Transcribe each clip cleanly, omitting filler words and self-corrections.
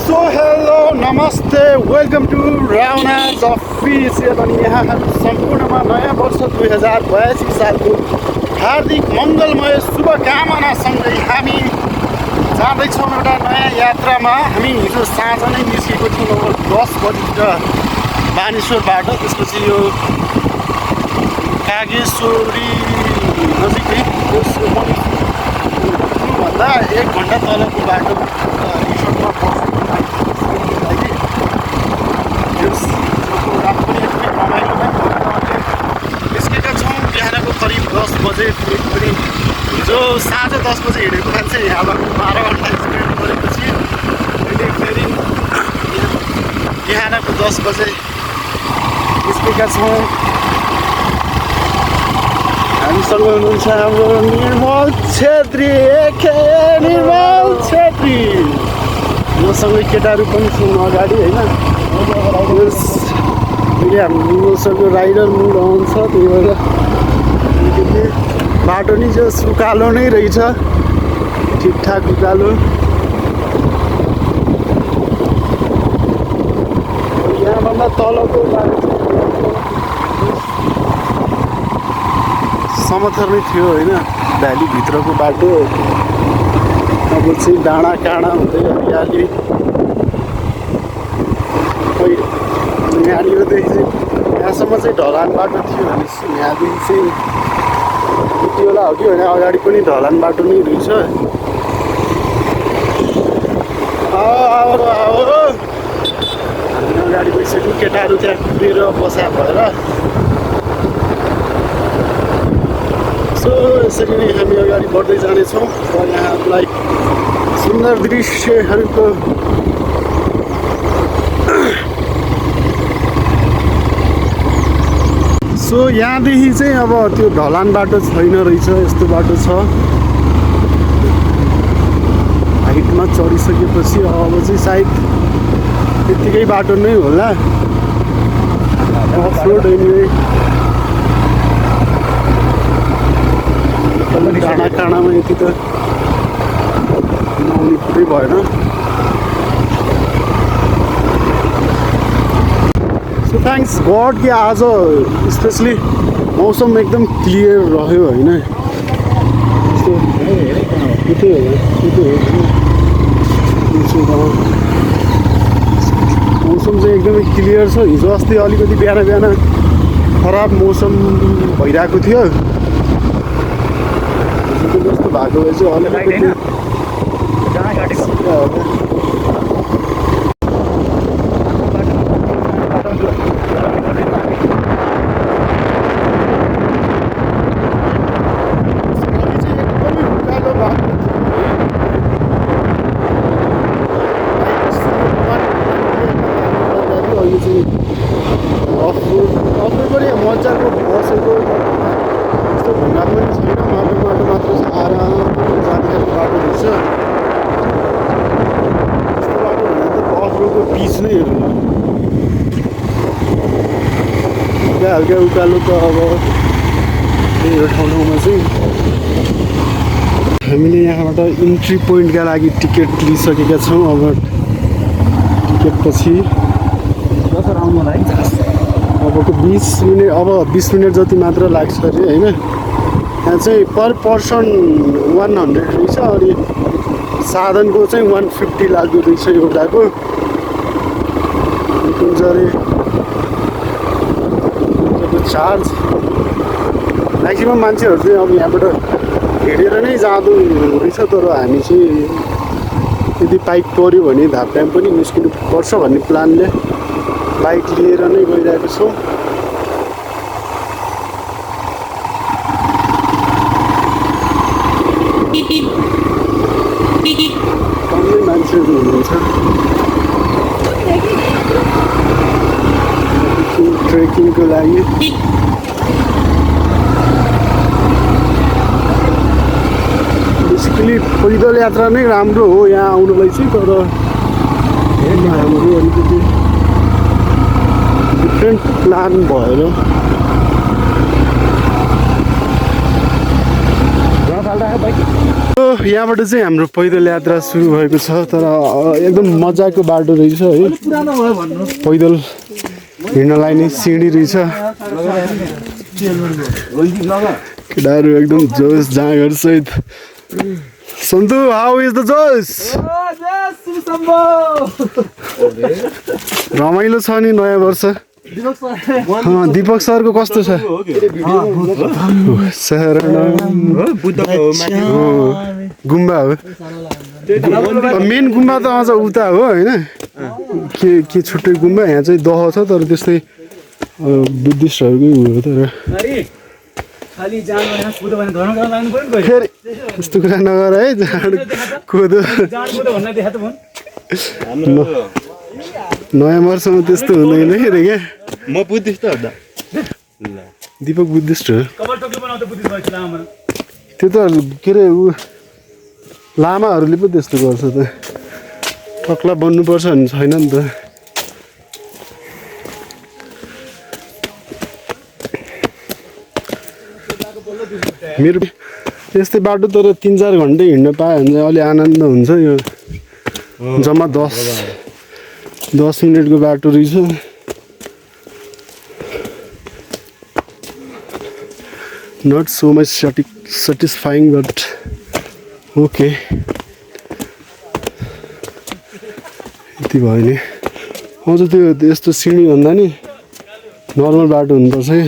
So hello नमस्ते welcome to राउनाज official अनि यहाँहरू सम्पूर्णमा नयाँ वर्ष 2082 सालको हार्दिक मङ्गलमय शुभकामनासँगै हामी जाँदैछौँ एउटा नयाँ यात्रामा। हामी हिजो साँझ नै निस्केको थियौँ 10 बजीतिर बानेश्वरबाट। त्यसपछि यो कागेश्वरी नजिकै भन्दा 1 घन्टा तलको बाटो रिसोर्टमा निस्केका छौँ। बिहानको करिब 10 बजे पुरै हिजो साँझ 10 बजे हिँडेको मान्छे यहाँबाट 12 घन्टा स्पेन्ड गरेपछि अहिले फेरि बिहानको 10 बजे निस्केका छौँ। हामीसँग हुनुहुन्छ हाम्रो निर्मल छेत्री निर्मल छेत्री। मसँगै केटाहरू पनि छौँ अगाडि होइन। फेरि हाम्रो मसँग राइडर मुड आउँछ, त्यही भएर बाटो नि जो उकालो नै रहेछ, ठिकठाक उकालो। यहाँभन्दा तलको बाटो समथर नै थियो होइन, भ्यालीभित्रको बाटो अब चाहिँ डाँडा काँडा हुँदै हरियाली। यहाँनिरदेखि चाहिँ यहाँसम्म चाहिँ ढलान बाटो थियो भने यहाँदेखि चाहिँ यति बेला हो कि होइन अगाडि पनि ढलान बाटो नै रहेछ। अगाडि गइसक्यो, केटाहरू त्यहाँ कुदेर बसा भएर। सो यसरी नै हामी अगाडि बढ्दै जानेछौँ र यहाँलाई सुन्दर दृश्यहरूको सो यहाँदेखि चाहिँ अब त्यो ढलान बाटो छैन रहेछ, यस्तो बाटो छ। हाइटमा चढिसकेपछि अब चाहिँ सायद त्यत्तिकै बाटो नै होला, अफ रोड एनिवे। डाँडा काँडामा यति त नआउने कुरै भएन। सो थ्याङ्क्स गड कि आज स्पेसली मौसम एकदम क्लियर रह्यो होइन। मौसम चाहिँ एकदमै क्लियर छ। हिजो अस्ति अलिकति बिहान बिहान खराब मौसम भइरहेको थियो, जस्तो भएको भए चाहिँ अलिकति मजाको बसेको यस्तो ढुङ्गा पनि छैन, माटो माटो मात्र छ, आरामले जाने खालको बाटो रहेछ। यस्तो बाटो भने त अफ रोडको पिच नै हो। हल्का हल्का उकालो त अब यो ठाउँमा चाहिँ हामीले यहाँबाट इन्ट्री पोइन्टका लागि टिकट लिइसकेका छौँ। अब टिकट पछि अबको 20 मिनट, अब 20 मिनट जति मात्र लाग्छ अरे होइन। यहाँ चाहिँ पर पर्सन 100 रहेछ, अनि साधनको चाहिँ 150 लाग्दो रहेछ एउटाको। कुन चाहिँ चार्ज म्याक्सिमम् मान्छेहरू चाहिँ अब यहाँबाट हिँडेर नै जाँदो रहेछ। तर हामी चाहिँ यदि बाइक पऱ्यो भने धापटाइम पनि निस्किनु पर्छ भन्ने प्लानले बाइक लिएर नै गइरहेको छौँ। कमै मान्छेहरू हुनुहुन्छ ट्रेकिङको लागि। बेसिकली पैदल यात्रा नै राम्रो हो यहाँ आउनुलाई चाहिँ, तर हाम्रो अलिकति डिफ्रेन्ट प्लान भएर यहाँबाट चाहिँ हाम्रो पैदल यात्रा सुरु भएको छ तर एकदम मजाको बाटो रहेछ है पैदल हिँड्नलाई नै सिँढी रहेछ केटाहरू एकदम जोस जाँगर सहित सन्तु हाउ इज द जोस रमाइलो छ नि नयाँ वर्ष दीपक सरको कस्तो छ गुम्बा हो मेन गुम्बा त अझ उता हो होइन के छुट्टै गुम्बा यहाँ चाहिँ दह छ तर त्यस्तै बुद्धिस्टहरूकै हो तर फेरि त्यस्तो कुरा नगर है जाँड कोदो नयाँ वर्षमा त्यस्तो हुँदैन अरे क्या म बुद्धिस्ट हो त दीपक बुद्धिस्ट हो त्यो त के अरे ऊ लामाहरूले पो त्यस्तो गर्छ त टक्ला बन्नुपर्छ भन्ने छैन नि त मेरो यस्तै बाटो तर 3-4 घन्टा हिँड्न पायो भने चाहिँ अलि आनन्द हुन्छ यो जम्मा 10 मिनटको बाटो रहेछ not so much satisfying but okay यति भयो नि अझ त्यो यस्तो सिँढी भन्दा नि नर्मल बाटो हुनुपर्छ है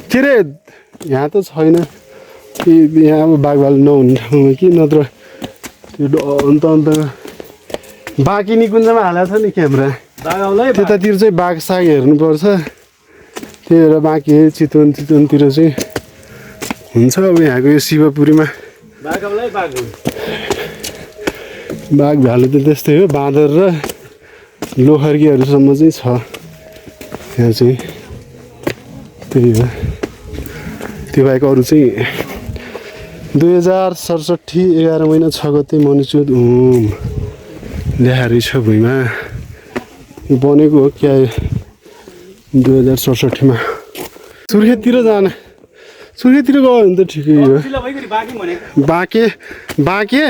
के अरे यहाँ त छैन कि यहाँ अब बाघ भालु नहुने ठाउँमा कि नत्र त्यो अन्त बाँकी निकुञ्जमा हालेको छ नि क्यामेरा त्यतातिर चाहिँ बाघ साग हेर्नुपर्छ त्यही भएर बाँकी चितवनतिर चाहिँ हुन्छ अब यहाँको यो शिवपुरीमा बाघ भालु त त्यस्तै हो बाँदर र लोखर्कीहरूसम्म चाहिँ छ यहाँ चाहिँ त्यही हो त्यो बाहेक अरू चाहिँ 2067 11 महिना 6 गते मनुष्यद ल्याएर रहेछ भुइँमा यो बनेको हो क्या 2067 मा सुर्खेततिर जान सुर्खेततिर गयो भने त ठिकै हो बाँके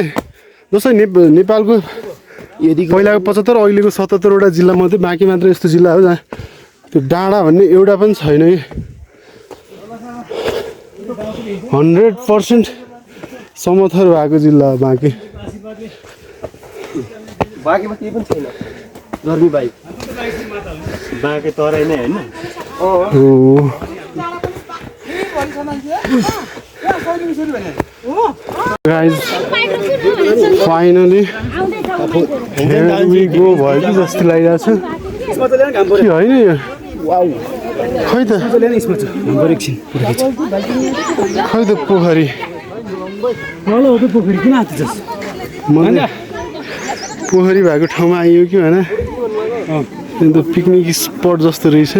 जस्तै नेपालको पहिलाको 75 अहिलेको 77 वटा जिल्ला मात्रै बाँकी मात्र यस्तो जिल्ला हो जहाँ त्यो डाँडा भन्ने एउटा पनि छैन कि 100% समथर भएको जिल्ला हो बाँकी बाँकीमा केही पनि छैन गर्मी बाइक बाँके तराई नै होइन guys finally here we go भयो कि जस्तो लागिरहेको छ के होइन यो खै त पोखरी पोखरी भएको ठाउँमा आइयो कि होइन अन्त पिकनिक स्पट जस्तो रहेछ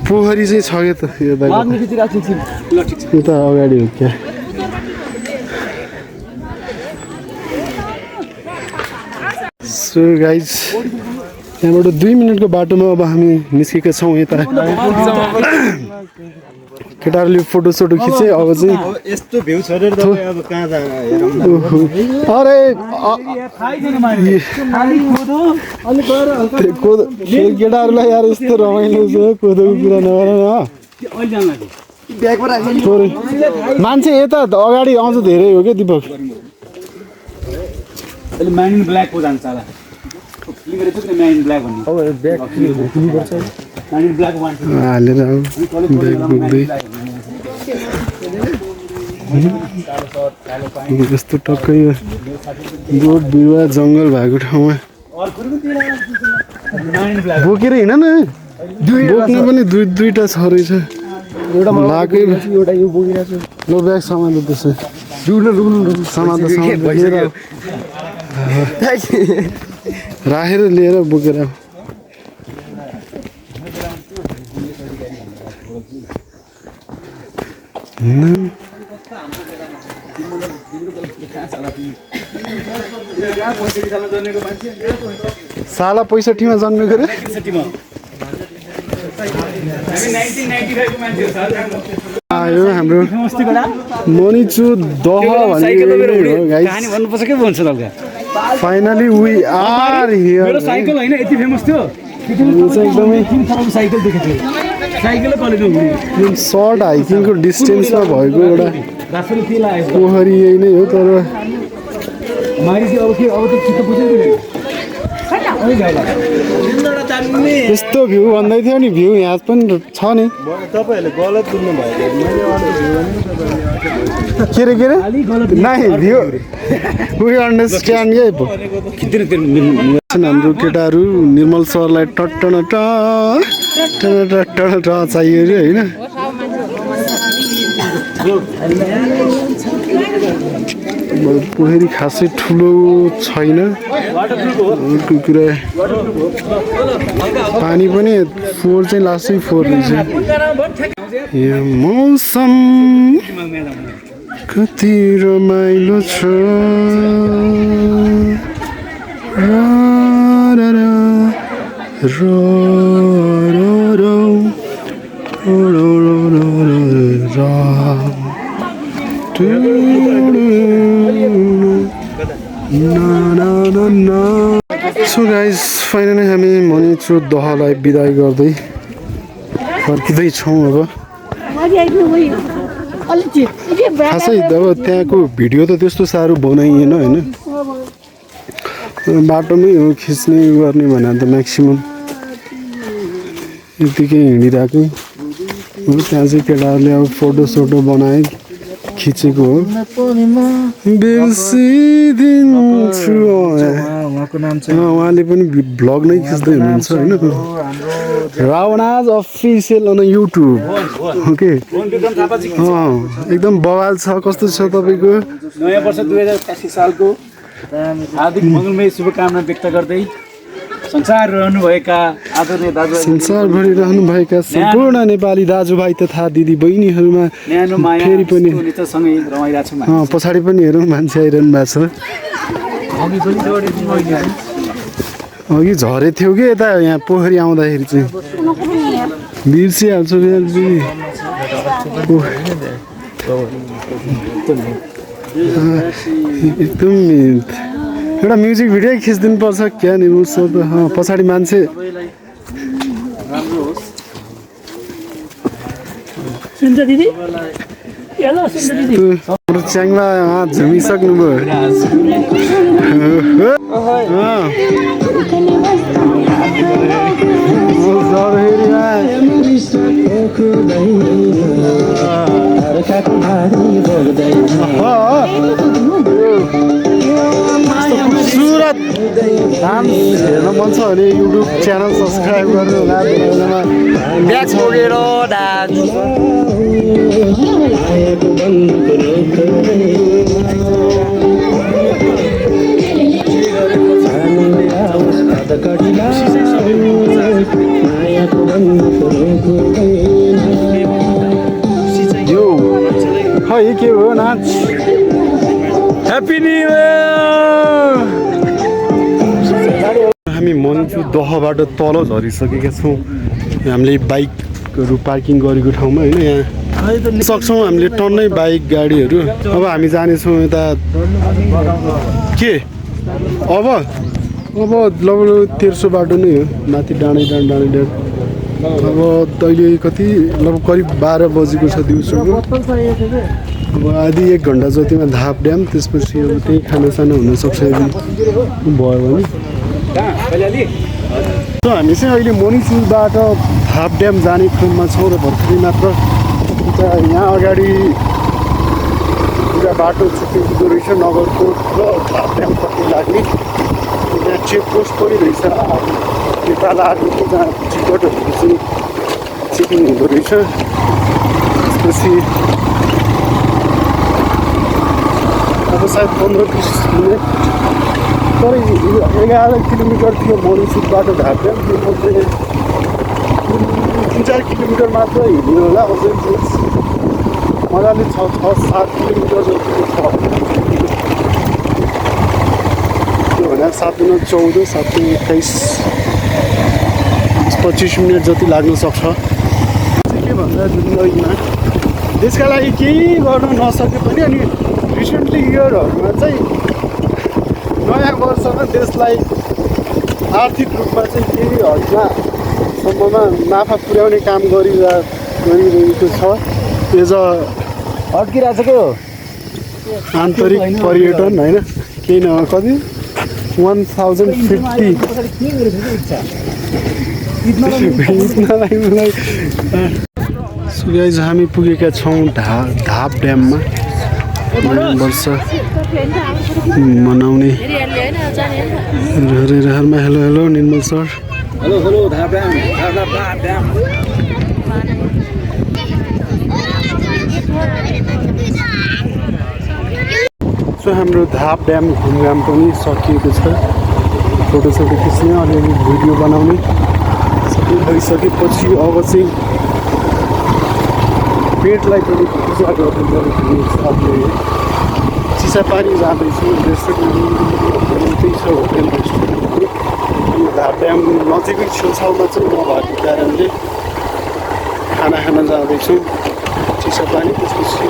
पोखरी चाहिँ छ क्या त यो उता अगाडि हो क्या सो गाइज त्यहाँबाट 2 मिनटको बाटोमा अब हामी निस्केका छौँ यता केटाहरूले फोटोसोटो खिचे अब चाहिँ यस्तो भ्यू छोडेर तपाईँ अब कहाँ जान अरे केटाहरूलाई यार यस्तो रमाइलो छ कोदोको कुरा नगर न मान्छे यता अगाडि आउँछ धेरै हो क्या दिपक म्यान ब्ल्याक को जान्छ होला लिएर चाहिँ म्यान ब्ल्याक भन्ने अब ब्याक किन्नुपर्छ म्यान ब्ल्याक वान हालेर आऊ ब्याग बोक्दै यस्तो टक्कै बोट बिरुवा जङ्गल भएको ठाउँमा बोकेर हिँड न बोक्ने पनि दुईटा छ रहेछ एउटा लाग्यो एउटा यो बोकिरहेको छु लो ब्याग सामान त त्यसो सामान राखेर लिएर बोकेर साला 65 मा जन्मेको रे आयो हाम्रो मनिचु दह भन्ने कहानी भन्नुपर्छ के भन्छ तलका फाइनली वी आर हियर मेरो साइकल हैन यति फेमस थियो एकदमै साइकल देखेको थिएँ साइकलले कलेजमा घुम्ने सर्ट हाइकिङको डिस्टेन्समा भएको एउटा रास्ताले के लाग्यो पोखरी यही नै हो तर मारिस अब के अब त चित्त बुझ्दैन यस्तो भ्यू भन्दै थियो नि भ्यू यहाँ पनि छ नि तपाईहरुले गलत बुझ्नु भयो के रे नाइ भ्यू वी अन्डरस्ट्यान्ड हाम्रो केटाहरू निर्मल सरलाई टट्टन चाहियो अरे होइन पोखरी खासै ठुलो छैन कुरा पानी पनि फोहोर चाहिँ लास्टै फोहोर रहेछ यो मौसम कति रमाइलो छ सो गाइस फाइनली हामी मनिचु दहलाई बिदाई गर्दै फर्किँदैछौँ अब खासै अब त्यहाँको भिडियो त त्यस्तो साह्रो बनाइएन होइन बाटोमै हो खिच्ने गर्ने भने त म्याक्सिमम् यतिकै हिँडिरहेको हो त्यहाँ चाहिँ केटाहरूले अब फोटोसोटो बनाए खिचेको हो बिर्सिदिन्छु उहाँले पनि भ्लग नै खिच्दै हुनुहुन्छ होइन Ravana's official on YouTube okay एकदम बवाल छ कस्तो छ तपाईँको नयाँ वर्ष 2080 सालको हार्दिक मङ्गलमय शुभकामना व्यक्त गर्दै संसार रहनुभएका आदरणीय दाजुभाइ संसारभरि रहनुभएका सम्पूर्ण नेपाली दाजुभाइ तथा दिदी बहिनीहरूमा न्यानो माया फेरि पनि सँगै रमाइरहेको छौँ पछाडि पनि हेरौँ मान्छे आइरहनु भएको छ अघि झरे थियो कि यता यहाँ पोखरी आउँदाखेरि चाहिँ बिर्सिहाल्छु एकदम एउटा म्युजिक भिडियो खिचिदिनु पर्छ क्या नि पछाडि मान्छे च्याङ्ला झुमिसक्नु भयो सुरत डान्स हेर्न मन छ भने युट्युब च्यानल सब्सक्राइब गर्नु होला ब्याग छोडेर डान्स यो खै के हो नाच ह्याप्पी न्यु इयर हामी मनिचु दहबाट तल झरिसकेका छौँ हामीले बाइकहरू पार्किङ गरेको ठाउँमा होइन यहाँ सक्छौँ हामीले टन्नै बाइक गाडीहरू अब हामी जानेछौँ यता के अब लगभग तेर्सो बाटो नै हो माथि डाँडै अब अहिले कति लगभग करिब 12 बजेको छ दिउँसोको अब आधी 1 घन्टा जतिमा धाप ड्याम त्यसपछि अब त्यही खानासाना हुनसक्छ यदि भयो भने हामी चाहिँ अहिले मनिचुबाट धाप ड्याम जाने क्रममा छौँ र भर्खरै मात्र यहाँ अगाडि पुरा बाटो छुट्टिँदो रहेछ नगरकोट र धाप ड्यामपट्टि लाग्ने त्यहाँ चेकपोस्ट पनि रहेछ नेपाल आर्मीको जहाँ टिकटहरू चाहिँ चेकिङ हुँदो रहेछ त्यसपछि अब सायद 15-20 मिनट तर 11 किलोमिटर थियो मनिचुबाट धाप ड्याम त्यो मध्ये 3-4 किलोमिटर मात्र हिँड्यो होला अझै मजाले 6-7 किलोमिटर जतिको छ भने 7 दुना 14 7 दुना 21 25 मिनट जति लाग्न सक्छ। के भन्दा जिन्दगीमा त्यसका लागि केही गर्न नसके पनि अनि रिसेन्टली इयरहरूमा चाहिँ नयाँ वर्षमा देशलाई आर्थिक रूपमा चाहिँ केही हदसम्ममा नाफा पुर्याउने काम गरिरहेको छ। एज अ अड्किरहेको छ के हो आन्तरिक पर्यटन होइन केही न कति 1050 सो गाइज हामी पुगेका छौँ धाप ड्याममा नयाँ वर्ष मनाउने। रहरमा हेलो हेलो निर्मल सर। हेलो धाप ड्याम सो हाम्रो धाप ड्याम घुमघाम पनि सकिएको छ। फोटोसोटो खिच्ने अलिअलि भिडियो बनाउने सबै भइसकेपछि अब चाहिँ पेटलाई पनि पूजा गर्नु सक्ने चिसापानी जाँदैछु। रेस्टुरेन्ट त्यही छ होटेल रेस्टुरेन्ट। यो धाप ड्याम नजिकै छेउछाउमा चाहिँ नभएको कारणले खाना खान जाँदैछौँ चिसापानी। त्यसपछि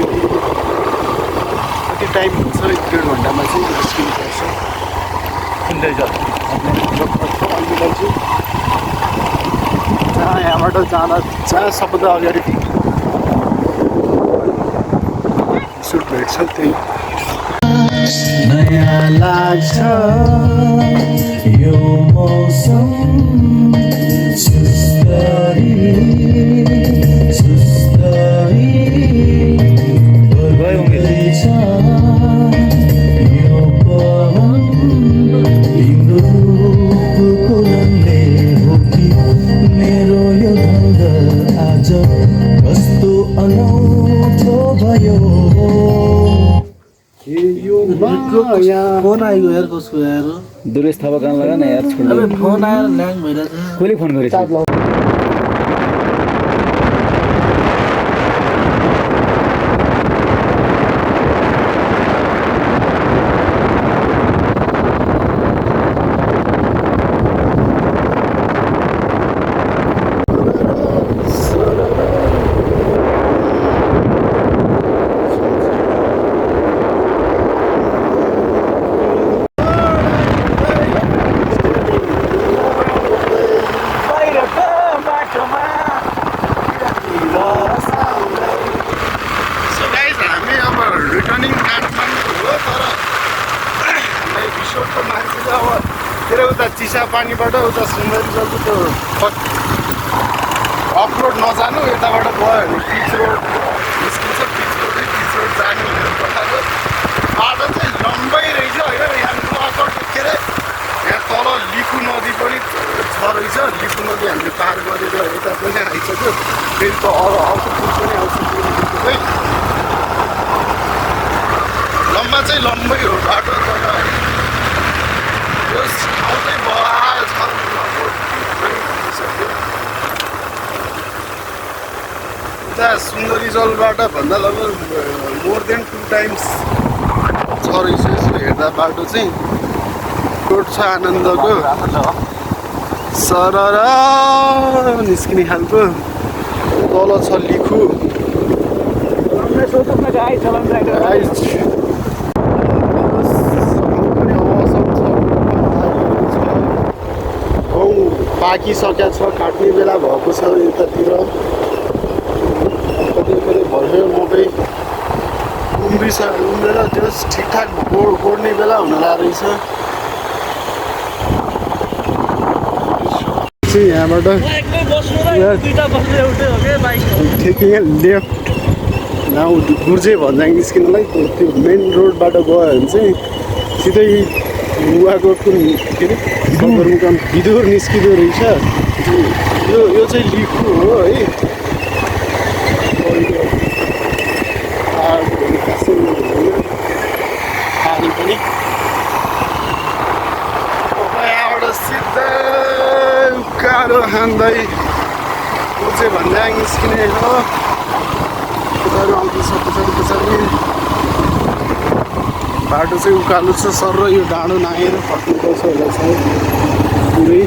कति टाइम हुन्छ 1-1.5 घन्टामा चाहिँ निस्किनुपर्छ। सुन्दै छ हामीलाई चाहिँ जहाँ यहाँबाट जाँदा जहाँ सबभन्दा अगाडि सुट भेट्छ त्यही नयाँ लाग्छ यो मौसम सुस्तरी गइरहेछ यो पवन तिम्रो रूपको रङले हो कि मेरो यो ढङ्ग आज कस्तो अनौठो भयो। फोन आयो यार कसको यार दुर्गेश थापा गान लगा न यार छोड्नु फोन आएर ल्याङ भइरहेछ। कसले फोन गरेछ चिसापानीबाट उता सुन्दरी जलको त्यो अफरोड नजानु यताबाट गयो भने पिच रोड निस्किन्छ। पिच रोड जाने भनेर पठाएको बाटो चाहिँ लम्बै रहेछ होइन। यहाँ के अरे यहाँ तल लिखु नदी पनि छ रहेछ। लिखु नदी हामीले पार गरेर यता पनि आइसक्यो। फेरि त अर्को पुल पनि आउँछ चाहिँ लम्बा चाहिँ लम्बै हो बाटो। उता सुन्दरी जलबाट भन्दा लगभग मोर देन 2 टाइम्स छ रहेछ। यसो हेर्दा बाटो चाहिँ टोट छ आनन्दको सरर निस्किने खालको। तल छ लिखु पाकिसकेको छ। काट्ने बेला भएको छ यतातिर। कति भर्खर मकै उम्रेर त्यो ठिकठाक गोड्ने बेला हुन रहेछ। यहाँबाट लेफ्ट नाउ गुर्जे भन्ज्याङ निस्किनलाई त्यो मेन रोडबाट गयो भने चाहिँ सिधै नुवाकोटको के अरे सदरमुकाम बिदुर निस्किँदो रहेछ। यो चाहिँ लिखु हो है। पानी पनि यहाँबाट सिधै उकालो खाँदै गुर्जे भन्ज्याङ निस्किने हो। आउँदैछ पछाडि बाटो चाहिँ उकालो छ सर र यो डाँडो नागेर फर्नुपर्छ होला सायद पुरै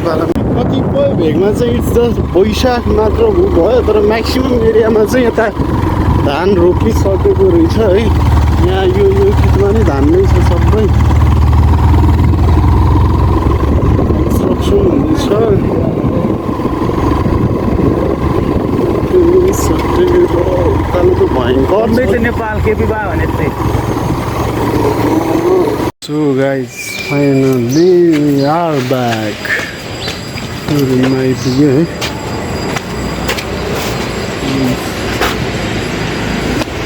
पारा कतिपय भेगमा चाहिँ इट्स जस्ट वैशाख मात्र भयो तर म्याक्सिमम् एरियामा चाहिँ यता धान रोपिसकेको रहेछ है यहाँ यो किटमा नै धान नै छ सबै एक्सट्रक्सन हुँदैछ उकालो त भयङ्कर नेपाल के विवाह भने चाहिँ So guys, finally we are back to my video.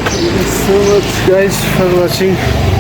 Thank you so much guys for watching.